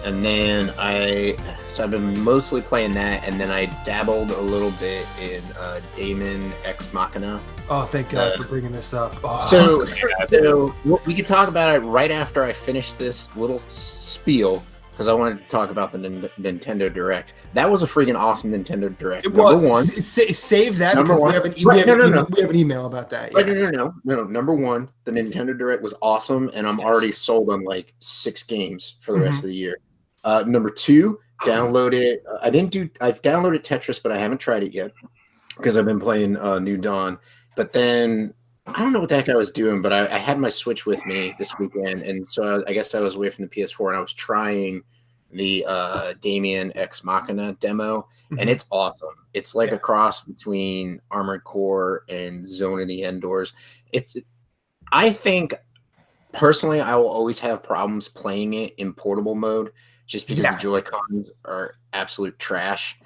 And then I've been mostly playing that, and then I dabbled a little bit in Daemon X Machina. Oh, thank God for bringing this up. Oh. So we could talk about it right after I finish this little spiel, because I wanted to talk about the Nintendo Direct. That was a freaking awesome Nintendo Direct. Number one. Save that because we have an email about that. Yeah. No. Number one, the Nintendo Direct was awesome, and I'm already sold on like 6 games for the rest of the year. Number two, downloaded. I've downloaded Tetris, but I haven't tried it yet because I've been playing New Dawn. But then I don't know what the heck I was doing, but I had my Switch with me this weekend, and so I guess I was away from the PS4, and I was trying the Daemon X Machina demo, and it's awesome. It's like a cross between Armored Core and Zone of the Endors. I think personally, I will always have problems playing it in portable mode, just because the Joy-Cons are absolute trash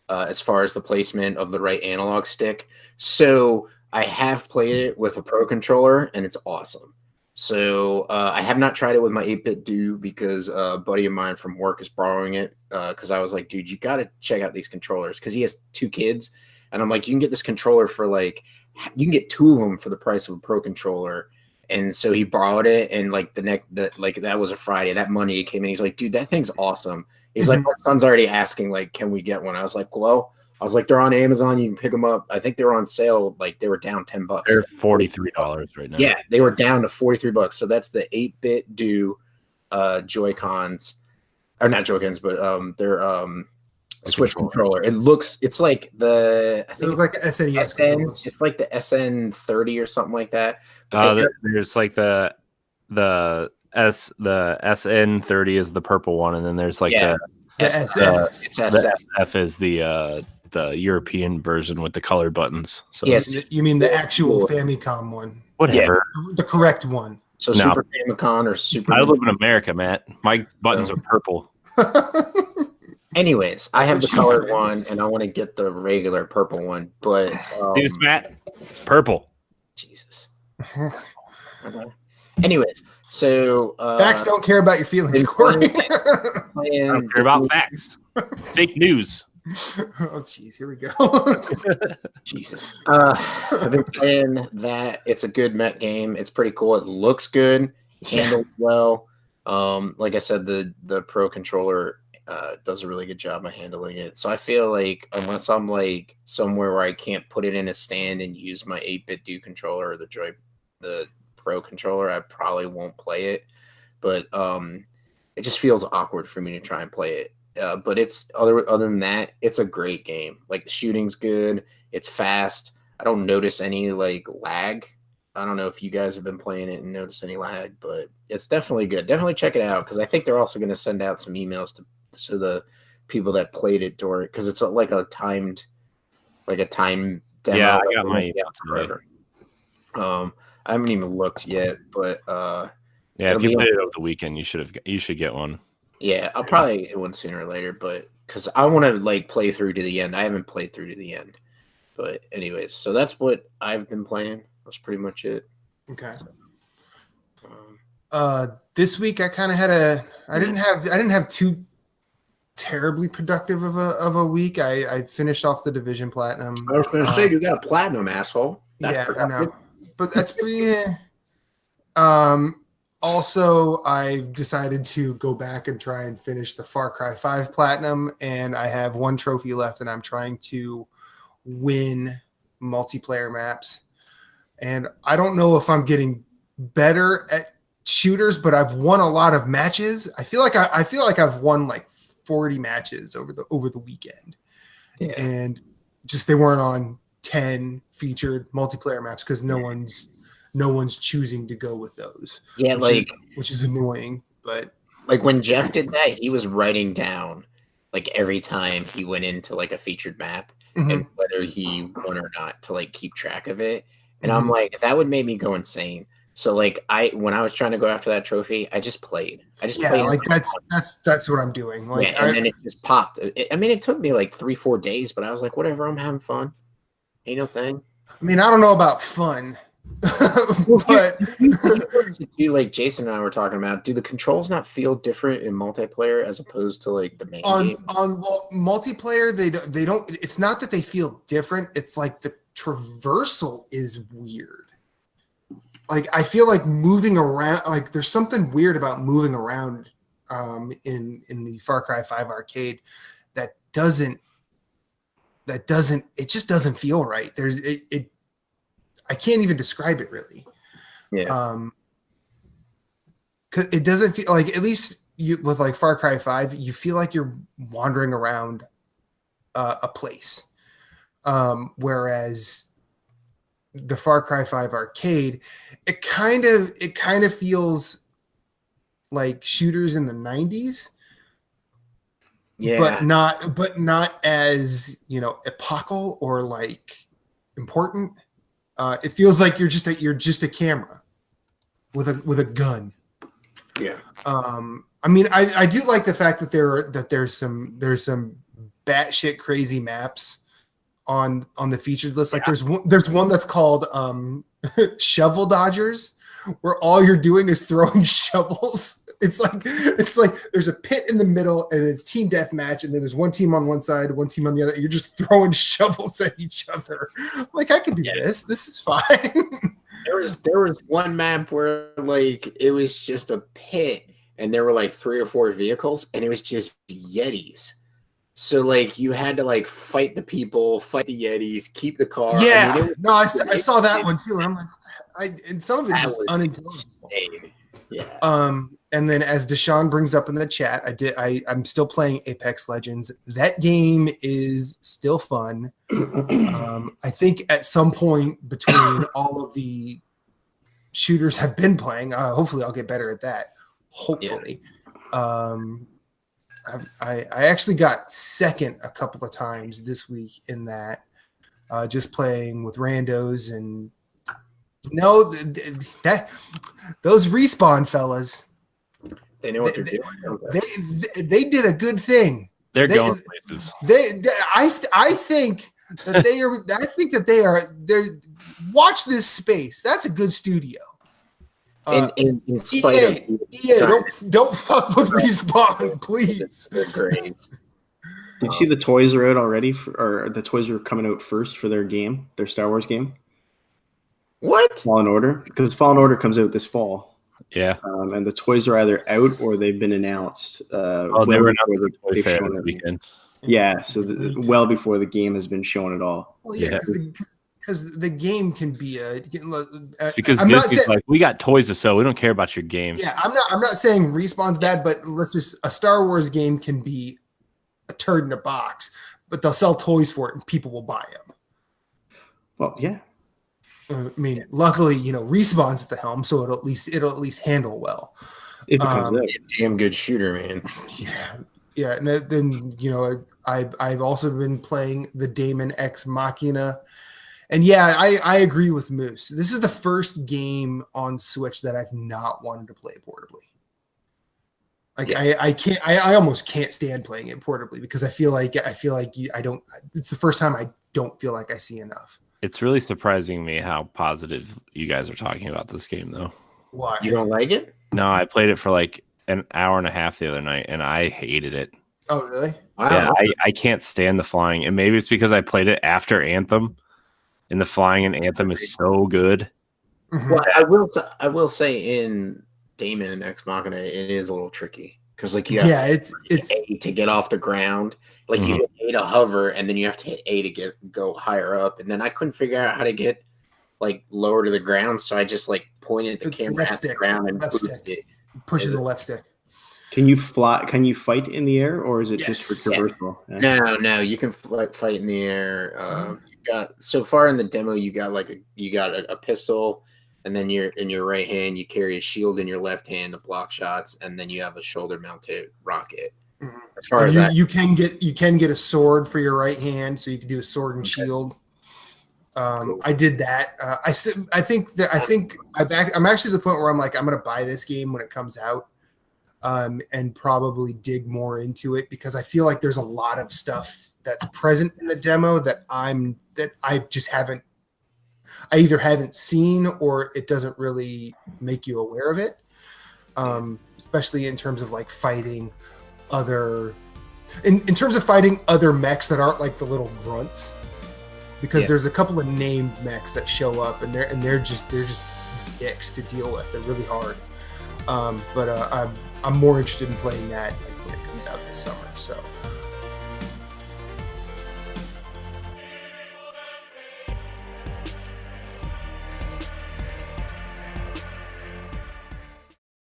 as far as the placement of the right analog stick. So I have played it with a Pro controller, and it's awesome. So I have not tried it with my 8-bit Do because a buddy of mine from work is borrowing it because I was like, dude, you got to check out these controllers because he has 2 kids. And I'm like, you can get this controller for you can get 2 of them for the price of a Pro controller. And so he borrowed it, and that was a Friday. That Monday he came in. He's like, dude, that thing's awesome. He's like, my son's already asking, like, can we get one? I was like, well, they're on Amazon. You can pick them up. I think they were on sale. Like, they were down $10. They're $43 right now. Yeah, they were down to $43. So that's the 8-bit Do Joy-Cons, or not Joy-Cons, but they're Switch controller. It's like the SNES. It's like the SN30 or something like that. There's like the SN30 is the purple one, and then there's like the SF is the European version with the color buttons. So yes, you mean the actual Famicom one? Whatever, the correct one. So Super Famicom or Super. I live in America, Matt. My buttons are purple. Anyways, I have the colored one, and I want to get the regular purple one. But see this, Matt? It's purple. Jesus. Anyways, so facts don't care about your feelings, Corey. I don't care about facts. Fake news. Oh, jeez, here we go. Jesus. I've been playing that. It's a good mech game. It's pretty cool. It looks good. Handled well. Like I said, the Pro controller does a really good job of handling it. So I feel like unless I'm like somewhere where I can't put it in a stand and use my 8-bit Do controller or the Pro controller, I probably won't play it. But it just feels awkward for me to try and play it. But it's other than that, it's a great game. Like, the shooting's good. It's fast. I don't notice any like lag. I don't know if you guys have been playing it and notice any lag, but it's definitely good. Definitely check it out, because I think they're also going to send out some emails to the people that played it during, because it's like a time demo. Yeah, I got my email today. I haven't even looked yet, but if you played it over the weekend, you should get one. Yeah, I'll probably get one sooner or later, but because I want to like play through to the end. I haven't played through to the end, but anyways, so that's what I've been playing. That's pretty much it. Okay. This week I kind of had I didn't have too terribly productive of a week. I finished off the Division Platinum. I was going to say, you got a platinum, asshole. That's I know, but that's pretty. Also, I decided to go back and try and finish the Far Cry 5 Platinum, and I have 1 trophy left, and I'm trying to win multiplayer maps. And I don't know if I'm getting better at shooters, but I've won a lot of matches. I feel like I've won like 40 matches over the weekend, and just they weren't on 10 featured multiplayer maps because no one's choosing to go with those. Yeah, which is annoying. But like when Jeff did that, he was writing down like every time he went into like a featured map and whether he won or not to like keep track of it. And I'm like, that would make me go insane. So like when I was trying to go after that trophy, I just played. Played. Like that's what I'm doing. Like, and then it just popped. It took me like 3-4 days, but I was like, whatever, I'm having fun. Ain't no thing. I mean, I don't know about fun. But do like Jason and I were talking about, do the controls not feel different in multiplayer as opposed to like the main game? on multiplayer, they don't. It's not that they feel different. It's like the traversal is weird. Like I feel like moving around. Like there's something weird about moving around in the Far Cry 5 arcade that doesn't. It just doesn't feel right. There's it. I can't even describe it really. Yeah. 'Cause it doesn't feel like, at least with like Far Cry 5, you feel like you're wandering around a place. Whereas the Far Cry 5 arcade, it kind of feels like shooters in the 90s. Yeah. But not as, epochal or like important. It feels like you're just a camera with a gun. Yeah. I mean, I do like the fact that there's some batshit crazy maps on the featured list. Like there's one that's called Shovel Dodgers, where all you're doing is throwing shovels. It's like there's a pit in the middle and it's team deathmatch, and then there's one team on one side, one team on the other. And you're just throwing shovels at each other. Like, I can do this. This is fine. There was one map where like it was just a pit and there were like 3 or 4 vehicles and it was just Yetis. So like you had to like fight the people, fight the Yetis, keep the car. Yeah. I mean, I saw that one too, and I'm like, and some of it just unintelligible. Yeah. And then as Deshaun brings up in the chat, I'm still playing Apex Legends. That game is still fun. I think at some point between all of the shooters I've been playing, hopefully I'll get better at that. Hopefully. Yeah. I actually got second a couple of times this week in that, just playing with randos, and those Respawn fellas. They know what they're doing. They did a good thing. They're going places. I think that they are. I think that they are. Watch this space. That's a good studio. In spite of EA, don't fuck with Respawn, please. They're great. Did you see the toys are out already, or the toys are coming out first for their game, their Star Wars game? What? Fallen Order, because Fallen Order comes out this fall. Yeah, and the toys are either out or they've been announced. They were announced the toy fair this weekend. Yeah, so well before the game has been shown at all. Well, yeah, because the game can be because Disney's like, we got toys to sell. We don't care about your games. Yeah, I'm not saying Respawn's bad, but a Star Wars game can be a turd in a box, but they'll sell toys for it and people will buy them. Well, yeah. I mean, luckily, Respawn's at the helm, so it'll at least handle well. If it comes out. A damn good shooter, man. Yeah, and then I've also been playing the Daemon X Machina, and yeah, I agree with Moose. This is the first game on Switch that I've not wanted to play portably. Like I almost can't stand playing it portably because I feel like I don't. It's the first time I don't feel like I see enough. It's really surprising me how positive you guys are talking about this game, though. Why? You don't like it? No, I played it for like an hour and a half the other night, and I hated it. Oh, really? Yeah, I can't stand the flying, and maybe it's because I played it after Anthem, and the flying in Anthem is so good. Mm-hmm. Well, I will say in Daemon X Machina, it is a little tricky because like you have it's A to get off the ground, like you hit A to hover, and then you have to hit A to go higher up, and then I couldn't figure out how to get like lower to the ground, so I just like pointed the camera at the ground and pushes the left stick. Can you fly? Can you fight in the air, or is it just for traversal? Yeah. No, you can fight in the air. You got so far in the demo, you got a pistol. And then in your right hand, you carry a shield in your left hand to block shots, and then you have a shoulder-mounted rocket. Mm-hmm. As far as you can get a sword for your right hand, so you can do a sword and shield. Cool. I did that. I think I'm actually to the point where I'm like, I'm going to buy this game when it comes out, and probably dig more into it because I feel like there's a lot of stuff that's present in the demo that I just haven't I either haven't seen or it doesn't really make you aware of it. Especially in terms of like fighting other, in terms of fighting other mechs that aren't like the little grunts, because there's a couple of named mechs that show up and they're just dicks to deal with. They're really hard. But I'm more interested in playing that like when it comes out this summer. So